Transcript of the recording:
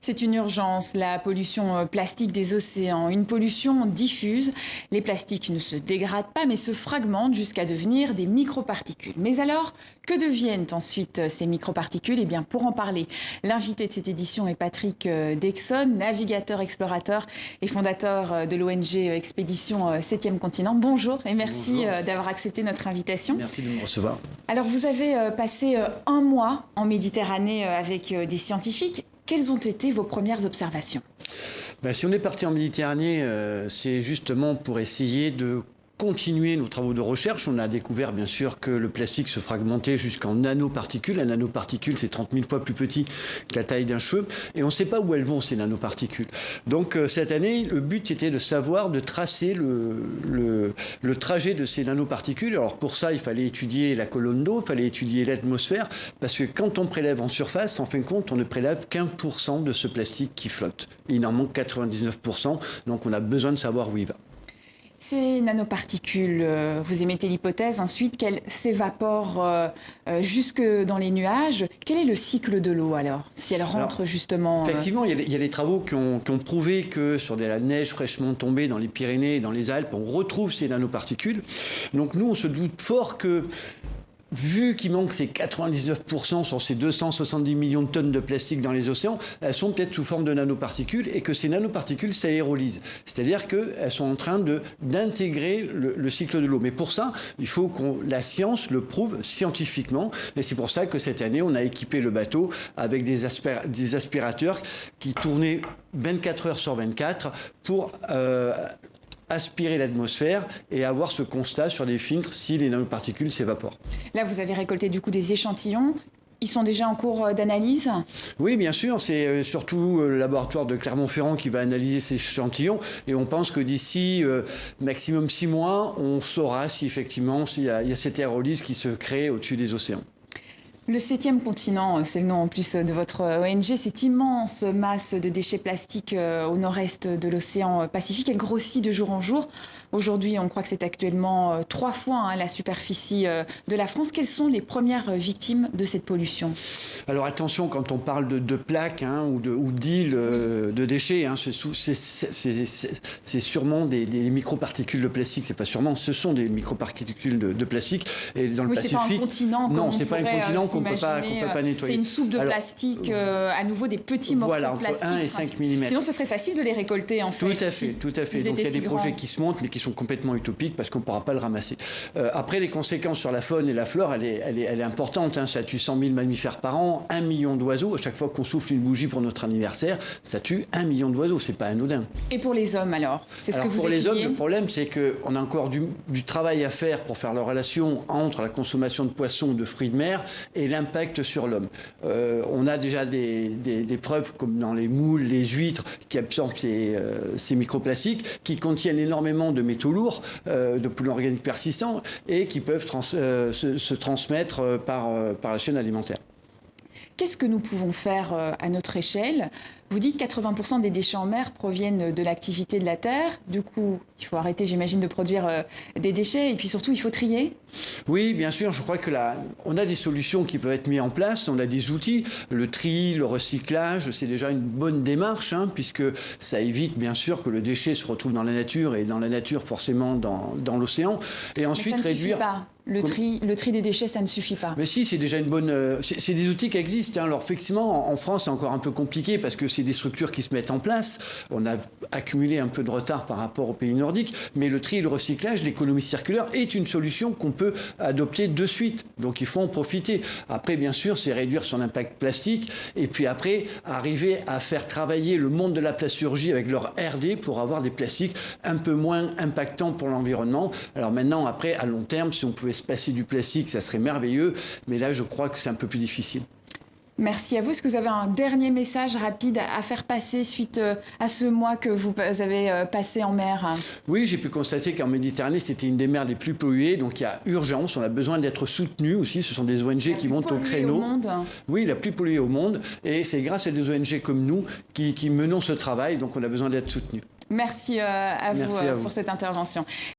C'est une urgence, la pollution plastique des océans, une pollution diffuse. Les plastiques ne se dégradent pas mais se fragmentent jusqu'à devenir des microparticules. Mais alors, que deviennent ensuite ces microparticules? Eh bien, pour en parler, l'invité de cette édition est Patrick Dexon, navigateur, explorateur et fondateur de l'ONG Expédition 7e Continent. Bonjour et merci d'avoir accepté notre invitation. Merci de me recevoir. Alors, vous avez passé un mois en Méditerranée avec des scientifiques. Quelles ont été vos premières observations? Si on est parti en Méditerranée, c'est justement pour essayer de continuer nos travaux de recherche. On a découvert bien sûr que le plastique se fragmentait jusqu'en nanoparticules. La nanoparticule, c'est 30 000 fois plus petit que la taille d'un cheveu. Et on ne sait pas où elles vont, ces nanoparticules. Donc cette année, le but était de savoir, de tracer le trajet de ces nanoparticules. Alors pour ça, il fallait étudier la colonne d'eau, il fallait étudier l'atmosphère, parce que quand on prélève en surface, en fin de compte, on ne prélève qu'1% de ce plastique qui flotte. Il en manque 99%, donc on a besoin de savoir où il va. Ces nanoparticules, vous émettez l'hypothèse ensuite qu'elles s'évaporent jusque dans les nuages. Quel est le cycle de l'eau alors, si elle rentre justement Effectivement, il y a des travaux qui ont prouvé que sur de la neige fraîchement tombée dans les Pyrénées et dans les Alpes, on retrouve ces nanoparticules. Donc nous, on se doute fort que vu qu'il manque ces 99% sur ces 270 millions de tonnes de plastique dans les océans, elles sont peut-être sous forme de nanoparticules et que ces nanoparticules s'aérolysent. C'est-à-dire qu'elles sont en train d'intégrer le cycle de l'eau. Mais pour ça, il faut que la science le prouve scientifiquement. Et c'est pour ça que cette année, on a équipé le bateau avec des aspirateurs qui tournaient 24 heures sur 24 pour aspirer l'atmosphère et avoir ce constat sur les filtres si les nanoparticules s'évaporent. Là, vous avez récolté du coup des échantillons. Ils sont déjà en cours d'analyse? Oui, bien sûr. C'est surtout le laboratoire de Clermont-Ferrand qui va analyser ces échantillons. Et on pense que d'ici maximum 6 mois, on saura si effectivement il y a cette aérolyse qui se crée au-dessus des océans. Le 7e continent, c'est le nom en plus de votre ONG, cette immense masse de déchets plastiques au nord-est de l'océan Pacifique, elle grossit de jour en jour. Aujourd'hui, on croit que c'est actuellement 3 fois la superficie de la France. Quelles sont les premières victimes de cette pollution? Alors attention, quand on parle de plaques ou d'îles de déchets, c'est sûrement des microparticules de plastique. C'est pas sûrement, ce sont des microparticules de plastique. Et dans le Pacifique, c'est pas un continent. Non, c'est pas un continent qu'on peut pas nettoyer. C'est une soupe de plastique, à nouveau des petits morceaux de plastique. Entre 1 et 5 mm. Sinon, ce serait facile de les récolter en fait. Tout à fait, tout à fait. Donc il y a des projets qui se montent, mais qui sont complètement utopiques parce qu'on ne pourra pas le ramasser. Après, les conséquences sur la faune et la flore, elle est importante. Ça tue 100 000 mammifères par an, 1 million d'oiseaux. À chaque fois qu'on souffle une bougie pour notre anniversaire, ça tue 1 million d'oiseaux. C'est pas anodin. Et pour les hommes alors? C'est ce que vous pour étudiez? les hommes, le problème, c'est qu'on a encore du travail à faire pour faire la relation entre la consommation de poissons, de fruits de mer et l'impact sur l'homme. On a déjà des preuves comme dans les moules, les huîtres qui absorbent ces microplastiques qui contiennent énormément de métaux lourds, de polluants organiques persistants et qui peuvent se transmettre par la chaîne alimentaire. Qu'est-ce que nous pouvons faire à notre échelle? Vous dites 80% des déchets en mer proviennent de l'activité de la Terre. Du coup, il faut arrêter, j'imagine, de produire des déchets. Et puis surtout, il faut trier. Oui, bien sûr. Je crois que on a des solutions qui peuvent être mises en place. On a des outils. Le tri, le recyclage, c'est déjà une bonne démarche, puisque ça évite, bien sûr, que le déchet se retrouve dans la nature et dans la nature, forcément, dans l'océan. Et ensuite, mais ça ne suffit pas. Le tri des déchets, ça ne suffit pas. Mais si, c'est déjà une bonne... C'est des outils qui existent. Alors effectivement, en France, c'est encore un peu compliqué parce que c'est des structures qui se mettent en place. On a accumulé un peu de retard par rapport aux pays nordiques. Mais le tri et le recyclage, l'économie circulaire est une solution qu'on peut adopter de suite. Donc il faut en profiter. Après, bien sûr, c'est réduire son impact plastique. Et puis après, arriver à faire travailler le monde de la plasturgie avec leur R&D pour avoir des plastiques un peu moins impactants pour l'environnement. Alors maintenant, après, à long terme, si on pouvait se passer du plastique, ça serait merveilleux, mais là, je crois que c'est un peu plus difficile. Merci à vous. Est-ce que vous avez un dernier message rapide à faire passer suite à ce mois que vous avez passé en mer? Oui, j'ai pu constater qu'en Méditerranée, c'était une des mers les plus polluées, donc il y a urgence, on a besoin d'être soutenu aussi. Ce sont des ONG qui montent au créneau. Oui, la plus polluée au monde, et c'est grâce à des ONG comme nous qui menons ce travail, donc on a besoin d'être soutenus. Merci à vous pour cette intervention.